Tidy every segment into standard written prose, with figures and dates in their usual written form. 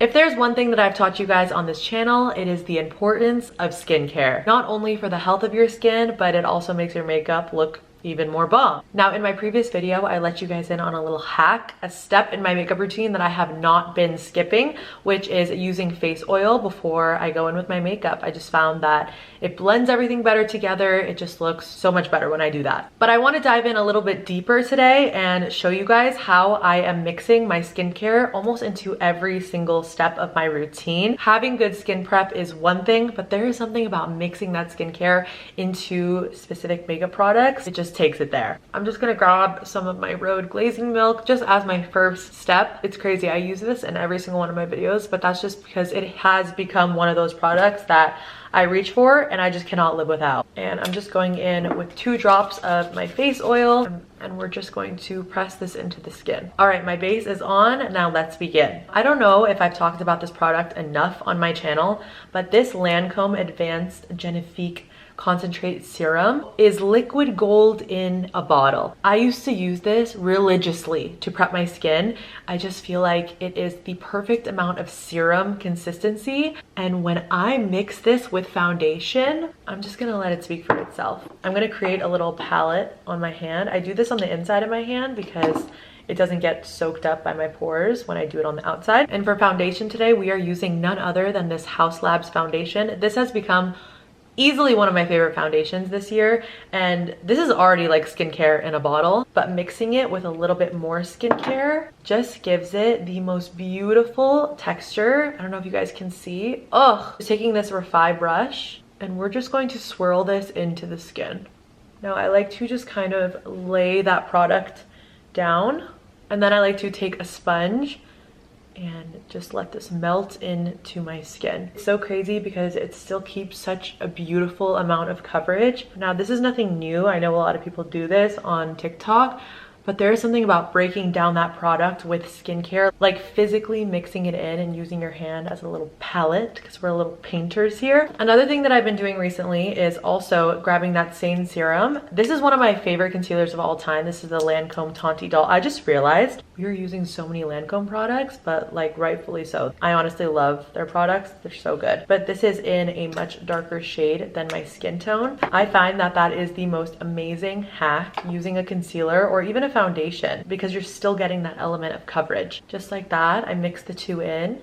If there's one thing that I've taught you guys on this channel, it is the importance of skincare. Not only for the health of your skin, but it also makes your makeup look even more bomb. Now, in my previous video, I let you guys in on a little hack, a step in my makeup routine that I have not been skipping, which is using face oil before I go in with my makeup. I just found that it blends everything better together. It just looks so much better when I do that. But I want to dive in a little bit deeper today and show you guys how I am mixing my skincare almost into every single step of my routine. Having good skin prep is one thing, but there is something about mixing that skincare into specific makeup products. It just takes it there. I'm just gonna grab some of my Rhode glazing milk just as my first step. It's crazy, I use this in every single one of my videos, but that's just because it has become one of those products that I reach for and I just cannot live without. And I'm just going in with 2 drops of my face oil and we're just going to press this into the skin. All right, my base is on, now let's begin. I don't know if I've talked about this product enough on my channel, but this Lancome Advanced Genefique Concentrate Serum is liquid gold in a bottle. I used to use this religiously to prep my skin. I just feel like it is the perfect amount of serum consistency. And when I mix this with foundation, I'm just gonna let it speak for itself. I'm gonna create a little palette on my hand. I do this on the inside of my hand because it doesn't get soaked up by my pores when I do it on the outside. And for foundation today, we are using none other than this Haus Labs foundation. This has become easily one of my favorite foundations this year, and this is already like skincare in a bottle, but mixing it with a little bit more skincare just gives it the most beautiful texture. I don't know if you guys can see. Oh, just taking this Refi brush and we're just going to swirl this into the skin. Now I like to just kind of lay that product down, and then I like to take a sponge and just let this melt into my skin. It's so crazy because it still keeps such a beautiful amount of coverage. Now, this is nothing new. I know a lot of people do this on TikTok, but there is something about breaking down that product with skincare, like physically mixing it in and using your hand as a little palette, because we're little painters here. Another thing that I've been doing recently is also grabbing that same serum. This is one of my favorite concealers of all time. This is the Lancome Tante Doll. I just realized we are using so many Lancome products, but like rightfully so. I honestly love their products. They're so good. But this is in a much darker shade than my skin tone. I find that that is the most amazing hack using a concealer or even a foundation, because you're still getting that element of coverage. Just like that, I mix the 2 in,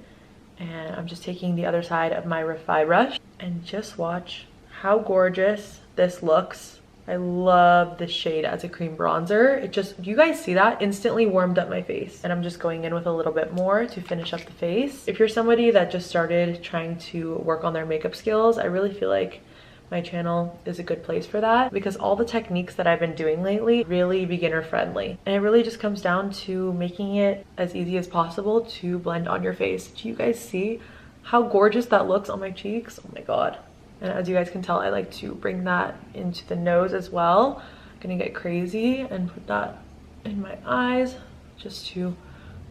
and I'm just taking the other side of my Refi brush and just watch how gorgeous this looks. I love this shade as a cream bronzer. It just, you guys see that? Instantly warmed up my face. And I'm just going in with a little bit more to finish up the face. If you're somebody that just started trying to work on their makeup skills, I really feel like my channel is a good place for that, because all the techniques that I've been doing lately really beginner friendly, and it really just comes down to making it as easy as possible to blend on your face. Do you guys see how gorgeous that looks on my cheeks? Oh my god. And as you guys can tell, I like to bring that into the nose as well. I'm gonna get crazy and put that in my eyes just to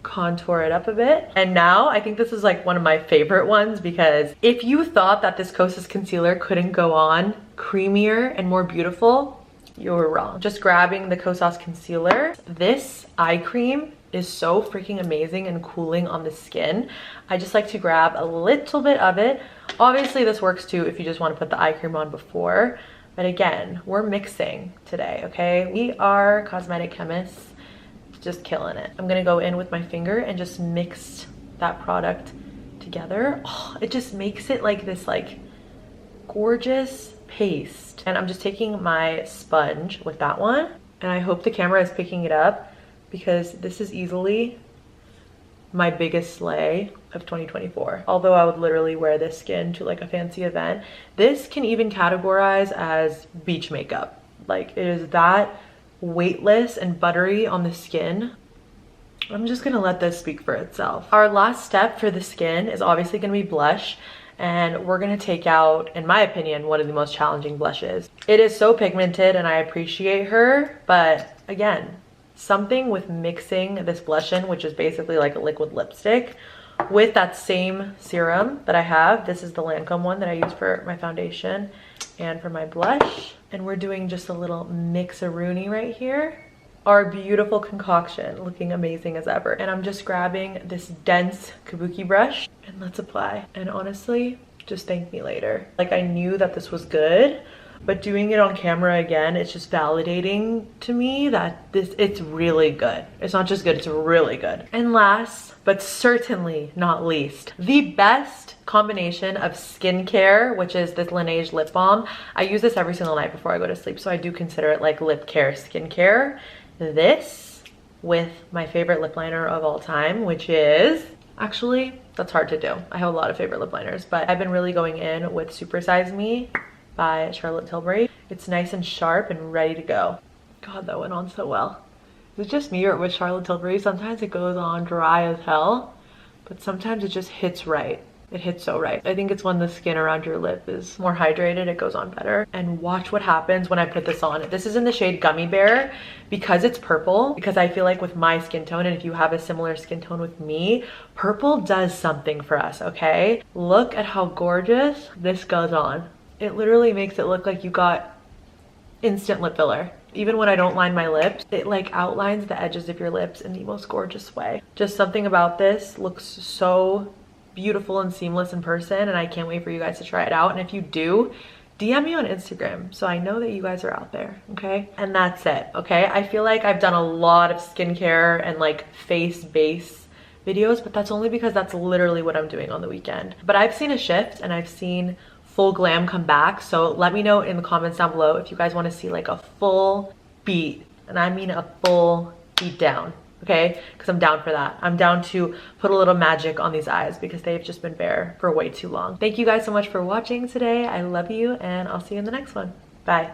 contour it up a bit. And now I think this is like one of my favorite ones, because if you thought that this Kosas concealer couldn't go on creamier and more beautiful, you were wrong. Just grabbing the Kosas concealer, this eye cream is so freaking amazing and cooling on the skin. I just like to grab a little bit of it. Obviously this works too if you just want to put the eye cream on before, but again, we're mixing today, okay? We are cosmetic chemists, just killing it. I'm gonna go in with my finger and just mix that product together. Oh, it just makes it like this like gorgeous paste. And I'm just taking my sponge with that one, and I hope the camera is picking it up, because this is easily my biggest slay of 2024. Although I would literally wear this skin to like a fancy event, this can even categorize as beach makeup. Like, it is that weightless and buttery on the skin. I'm just gonna let this speak for itself. Our last step for the skin is obviously gonna be blush, and we're gonna take out, in my opinion, one of the most challenging blushes. It is so pigmented and I appreciate her, but again, something with mixing this blush in, which is basically like a liquid lipstick, with that same serum that I have. This is the Lancome one that I use for my foundation and for my blush. And we're doing just a little mix-a-rooney right here. our beautiful concoction, looking amazing as ever. And I'm just grabbing this dense kabuki brush and let's apply. And honestly, just thank me later. Like, I knew that this was good, but doing it on camera again, it's just validating to me that it's really good. It's not just good, it's really good. And last, but certainly not least, the best combination of skincare, which is this Laneige lip balm. I use this every single night before I go to sleep, so I do consider it like lip care skincare. This with my favorite lip liner of all time, which is, actually, that's hard to do. I have a lot of favorite lip liners, but I've been really going in with Supersize Me by Charlotte Tilbury. It's nice and sharp and ready to go. God, that went on so well. Is it just me, or with Charlotte Tilbury, sometimes it goes on dry as hell, but sometimes it just hits right. It hits so right. I think it's when the skin around your lip is more hydrated, it goes on better. And watch what happens when I put this on. This is in the shade Gummy Bear because it's purple, because I feel like with my skin tone, and if you have a similar skin tone with me, purple does something for us, okay? Look at how gorgeous this goes on. It literally makes it look like you got instant lip filler. Even when I don't line my lips, it like outlines the edges of your lips in the most gorgeous way. Just something about this looks so beautiful and seamless in person, and I can't wait for you guys to try it out. And if you do, DM me on Instagram so I know that you guys are out there, okay? And that's it, okay? I feel like I've done a lot of skincare and like face base videos, but that's only because that's literally what I'm doing on the weekend. But I've seen a shift and I've seen full glam come back, so let me know in the comments down below if you guys want to see like a full beat, and I mean a full beat down, okay? Because I'm down for that. I'm down to put a little magic on these eyes because they've just been bare for way too long. Thank you guys so much for watching today. I love you, and I'll see you in the next one. Bye.